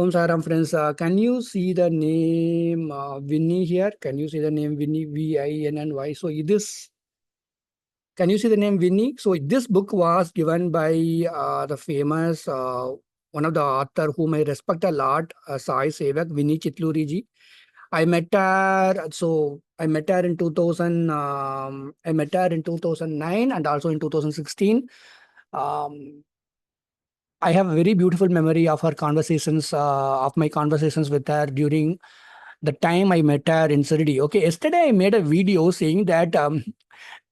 Om Saram friends, can you see the name Vinny here? Can you see the name Vinny, Vinny? So this, can you see the name Vinny? So this book was given by the famous, one of the author whom I respect a lot, Sai Sevak, Vinny Chitluri ji. I met her, so I met her in 2000, I met her in 2009 and also in 2016. Um, I have a very beautiful memory of her conversations, of my conversations with her during the time I met her in Shirdi. Okay, yesterday I made a video saying that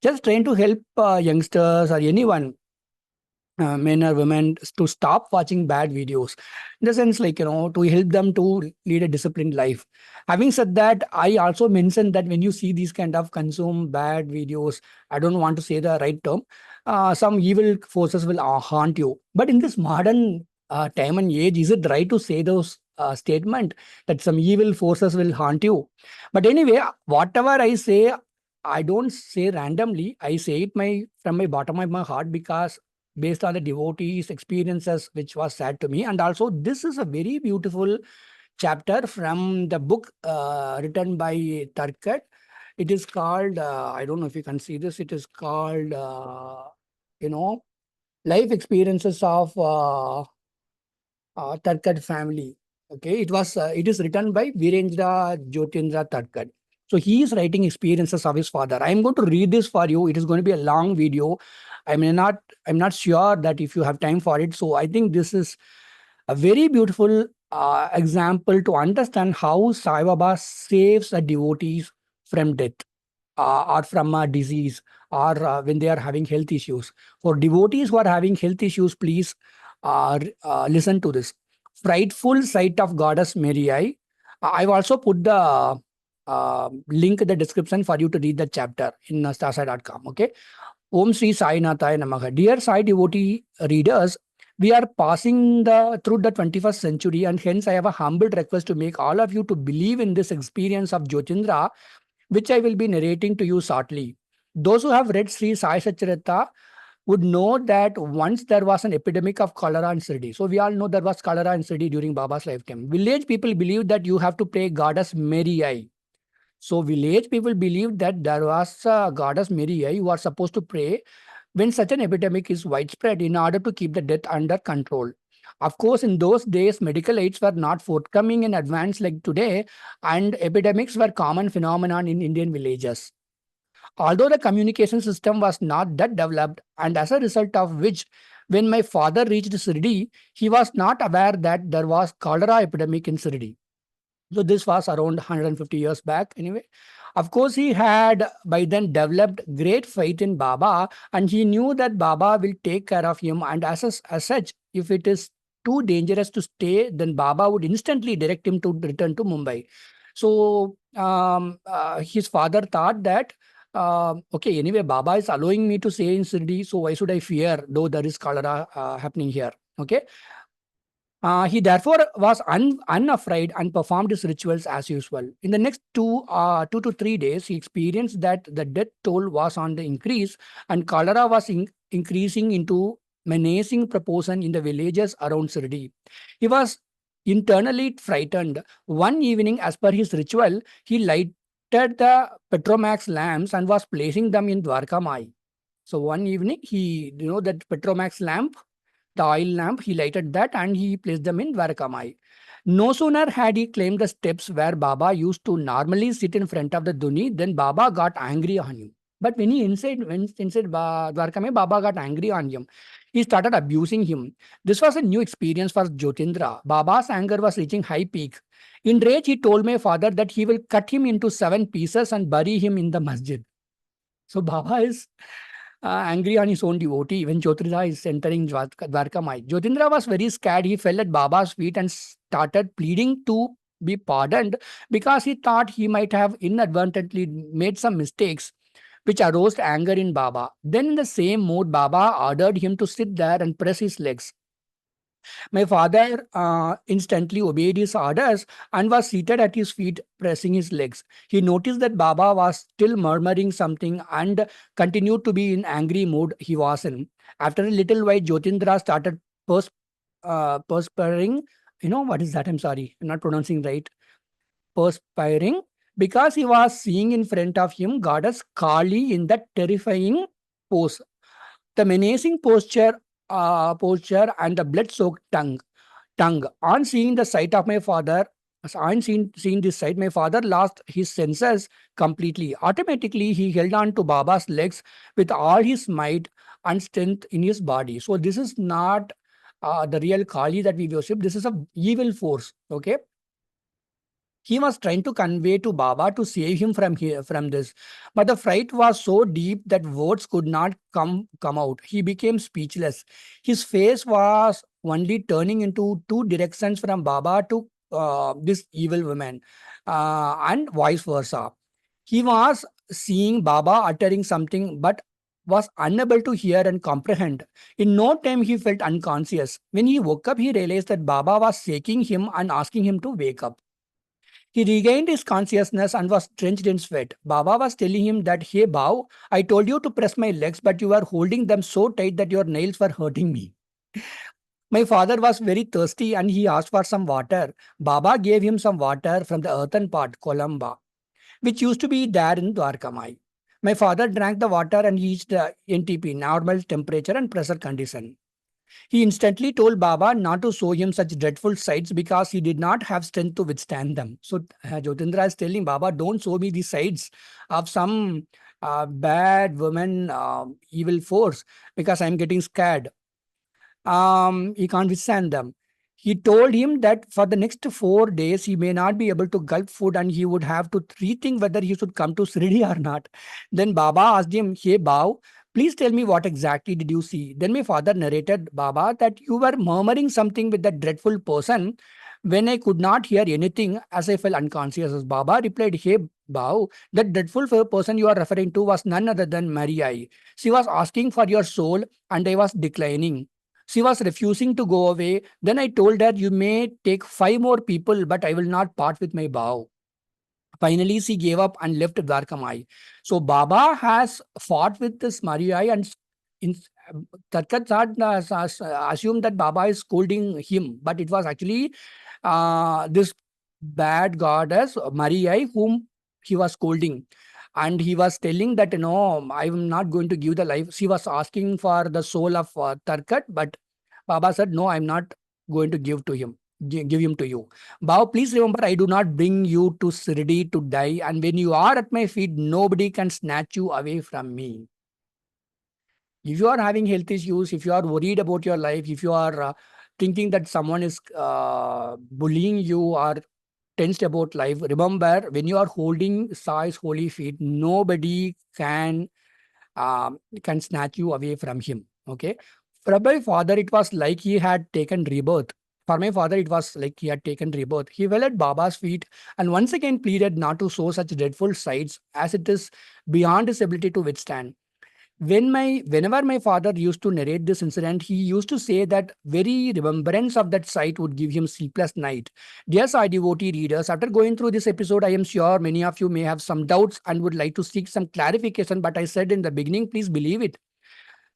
just trying to help youngsters or anyone, men or women, to stop watching bad videos. In the sense, like, to help them to lead a disciplined life. Having said that, I also mentioned that when you see these kind of consume bad videos, I don't want to say the right term, some evil forces will haunt you. But in this modern time and age, is it right to say those statement that some evil forces will haunt you? But anyway, whatever I say, I don't say randomly. I say it from my bottom of my heart, because based on the devotees' experiences, which was said to me. And also, this is a very beautiful chapter from the book written by Tarkhad. It is called, I don't know if you can see this, it is called, you know, Life Experiences of Tarkhad Family. Okay, it is written by Virendra Jyotindra Tarkhad. So he is writing experiences of his father. I am going to read this for you. It is going to be a long video. I'm not sure that if you have time for it. So I think this is a very beautiful example to understand how Sai Baba saves the devotees from death, or from a disease, or when they are having health issues. For devotees who are having health issues, please listen to this. Frightful sight of Goddess Mary. I've also put the link in the description for you to read the chapter in stasai.com. Okay. Om Sri Sai Nathaya Namaha. Dear Sai devotee readers, we are passing through the 21st century, and hence I have a humble request to make all of you to believe in this experience of Jyotindra, which I will be narrating to you shortly. Those who have read Sri Sai Satcharita would know that once there was an epidemic of cholera in Shirdi. So we all know there was cholera in Shirdi during Baba's lifetime. Village people believe that you have to pray Goddess Mary. So village people believe that there was a Goddess Mary you are supposed to pray when such an epidemic is widespread in order to keep the death under control. Of course, in those days, medical aids were not forthcoming in advance like today, and epidemics were common phenomenon in Indian villages. Although the communication system was not that developed, and as a result of which, when my father reached Shirdi, he was not aware that there was cholera epidemic in Shirdi. So this was around 150 years back anyway. Of course, he had by then developed great faith in Baba, and he knew that Baba will take care of him. And as such, if it is too dangerous to stay, then Baba would instantly direct him to return to Mumbai. So his father thought that, okay, anyway, Baba is allowing me to stay in Sirdi, so why should I fear, though there is cholera happening here? Okay. He therefore was unafraid and performed his rituals as usual. In the next 2 to 3 days, he experienced that the death toll was on the increase, and cholera was increasing into menacing proportion in the villages around Sirdi. He was internally frightened. One evening, as per his ritual, he lighted the Petromax lamps and was placing them in Dwarka Mai. So one evening, that Petromax lamp, the oil lamp, he lighted that and he placed them in Dwarkamai. No sooner had he claimed the steps where Baba used to normally sit in front of the Duni, then Baba got angry on him. But when he went inside Dwarkamai, Baba got angry on him. He started abusing him. This was a new experience for Jyotindra. Baba's anger was reaching high peak. In rage, he told my father that he will cut him into 7 pieces and bury him in the masjid. So Baba is angry on his own devotee when Jyotindra is entering Dwarka Mai. Jyotindra was very scared. He fell at Baba's feet and started pleading to be pardoned, because he thought he might have inadvertently made some mistakes, which aroused anger in Baba. Then, in the same mood, Baba ordered him to sit there and press his legs. My father instantly obeyed his orders and was seated at his feet, pressing his legs. He noticed that Baba was still murmuring something and continued to be in angry mood he was in. After a little while, Jyotindra started perspiring You know what is that? I'm sorry, I'm not pronouncing right. Perspiring because he was seeing in front of him goddess Kali in that terrifying pose. The menacing posture and the blood-soaked tongue. On seeing the sight of my father, on seeing this sight, my father lost his senses completely. Automatically, he held on to Baba's legs with all his might and strength in his body. So this is not the real Kali that we worship. This is a evil force. Okay, he was trying to convey to Baba to save him from here, from this. But the fright was so deep that words could not come out. He became speechless. His face was only turning into two directions from Baba to this evil woman, and vice versa. He was seeing Baba uttering something, but was unable to hear and comprehend. In no time, he felt unconscious. When he woke up, he realized that Baba was shaking him and asking him to wake up. He regained his consciousness and was drenched in sweat. Baba was telling him that, hey, Bao, I told you to press my legs, but you are holding them so tight that your nails were hurting me. My father was very thirsty and he asked for some water. Baba gave him some water from the earthen pot, Columba, which used to be there in Dwarkamai. My father drank the water and reached the NTP, normal temperature and pressure condition. He instantly told Baba not to show him such dreadful sights because he did not have strength to withstand them. So Jyotindra is telling Baba, don't show me the sights of some bad woman, evil force, because I'm getting scared. He can't withstand them. He told him that for the next 4 days he may not be able to gulp food and he would have to rethink whether he should come to Sridi or not. Then Baba asked him, hey Bao, please tell me what exactly did you see? Then my father narrated, Baba, that you were murmuring something with that dreadful person. When I could not hear anything as I fell unconscious, as Baba replied, hey Bao, that dreadful person you are referring to was none other than Maria. She was asking for your soul and I was declining. She was refusing to go away. Then I told her, you may take 5 more people, but I will not part with my vow. Finally, she gave up and left Dwarkamai. So Baba has fought with this Mariai and in, Tarkat thought, assumed that Baba is scolding him, but it was actually this bad goddess Mariai whom he was scolding. And he was telling that, I am not going to give the life. She was asking for the soul of Tarkat, but Baba said, no, I'm not going to give to him, give him to you. Bao, please remember, I do not bring you to Sirdi to die, and when you are at my feet, nobody can snatch you away from me. If you are having health issues, if you are worried about your life, if you are thinking that someone is bullying you or tensed about life, remember, when you are holding Sai's holy feet, nobody can snatch you away from him. Okay. For my father, it was like he had taken rebirth. For my father, it was like he had taken rebirth. He fell at Baba's feet and once again pleaded not to show such dreadful sights as it is beyond his ability to withstand. Whenever my father used to narrate this incident, he used to say that very remembrance of that sight would give him sleepless night. Dear Sai devotee readers, after going through this episode, I am sure many of you may have some doubts and would like to seek some clarification. But I said in the beginning, please believe it.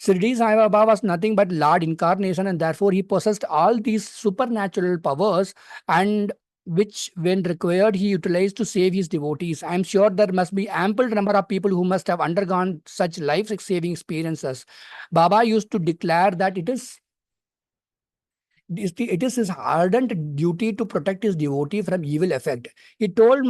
Shirdi Sai Baba was nothing but Lord incarnation, and therefore he possessed all these supernatural powers, and which, when required, he utilized to save his devotees. I am sure there must be ample number of people who must have undergone such life-saving experiences. Baba used to declare that it is his ardent duty to protect his devotee from evil effect. He told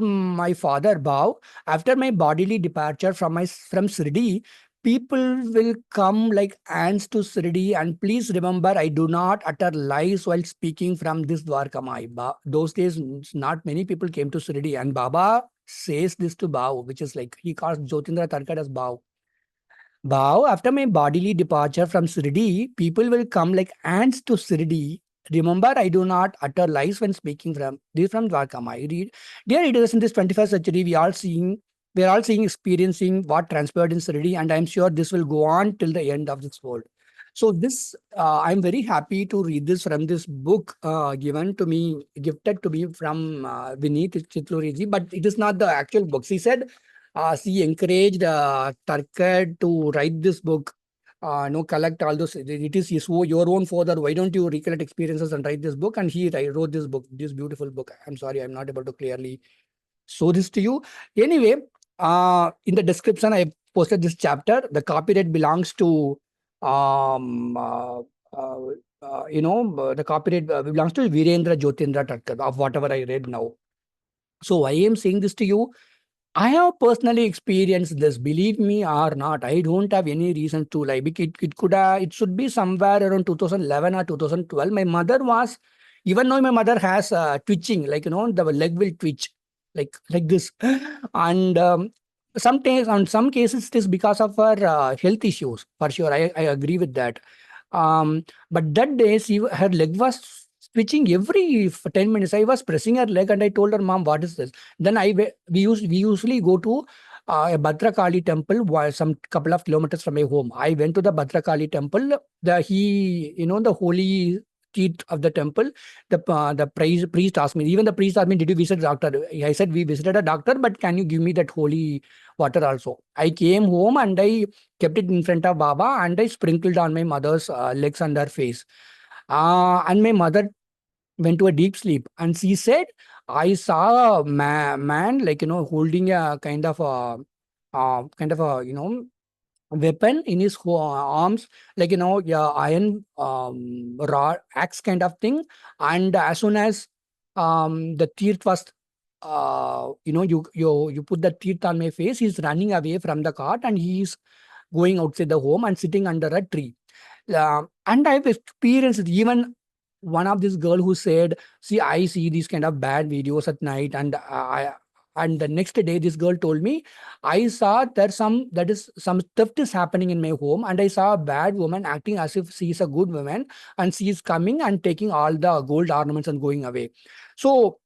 my father, Bhav, after my bodily departure from Sridi, people will come like ants to Sridi, and please remember, I do not utter lies while speaking from this Dwarkamai. Those days, not many people came to Sridi, and Baba says this to Bhav, which is like he calls Jyotindra Tarkad as Bhav. Wow, after my bodily departure from Sirdi, people will come like ants to Sirdi. Remember, I do not utter lies when speaking from this is from Dwarkamai. Dear readers, in this 21st century, we are all seeing, experiencing what transpired in Sirdi, and I'm sure this will go on till the end of this world. So this, I'm very happy to read this from this book gifted to me from Vineet Chitluriji, but it is not the actual book. He said she encouraged Tarkad to write this book no, collect all those. It is your own father. Why don't you recollect experiences and write this book? And he wrote this book, this beautiful book. I'm sorry, I'm not able to clearly show this to you. Anyway, in the description, I posted this chapter. The copyright belongs to, um, uh, uh, the copyright belongs to Virendra Jyotindra Tatkar of whatever I read now. So I am saying this to you. I have personally experienced this, believe me or not. I don't have any reason to lie. It should be somewhere around 2011 or 2012. My mother was, even though my mother has twitching, like, the leg will twitch like this. And sometimes, on some cases, it is because of her health issues, for sure. I agree with that. But that day, her leg was twitching every 10 minutes. I was pressing her leg and I told her, Mom, what is this? Then we usually go to a Bhadrakali temple some couple of kilometers from my home. I went to the Bhadrakali temple. The holy teeth of the temple. The priest asked me. Even the priest asked me, "Did you visit a doctor?" I said, "We visited a doctor, but can you give me that holy water also?" I came home and I kept it in front of Baba and I sprinkled on my mother's legs and her face. And my mother went to a deep sleep and she said, I saw a man, like, holding a kind of a weapon in his arms, like, yeah, iron rod axe kind of thing. And as soon as the teeth was you put the teeth on my face, he's running away from the cart and he's going outside the home and sitting under a tree. And I've experienced even one of this girl who said, "See, I see these kind of bad videos at night," and the next day, this girl told me, "I saw some theft is happening in my home, and I saw a bad woman acting as if she is a good woman, and she is coming and taking all the gold ornaments and going away." So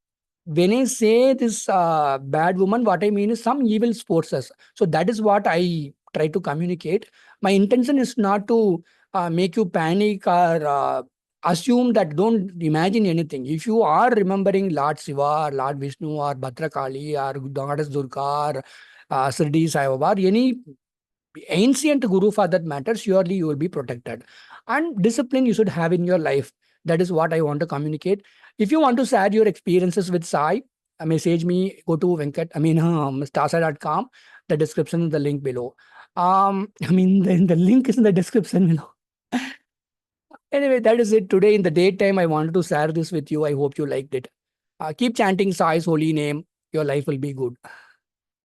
when I say this bad woman, what I mean is some evil forces. So that is what I try to communicate. My intention is not to make you panic or assume that, don't imagine anything. If you are remembering Lord Shiva or Lord Vishnu or Bhadrakali or Goddess Durga or Shirdi Sai Baba, or any ancient guru for that matter, surely you will be protected. And discipline you should have in your life. That is what I want to communicate. If you want to share your experiences with Sai, message me, go to starsai.com. The description is the link below. The link is in the description below. Anyway, that is it. Today in the daytime, I wanted to share this with you. I hope you liked it. Keep chanting Sai's holy name. Your life will be good.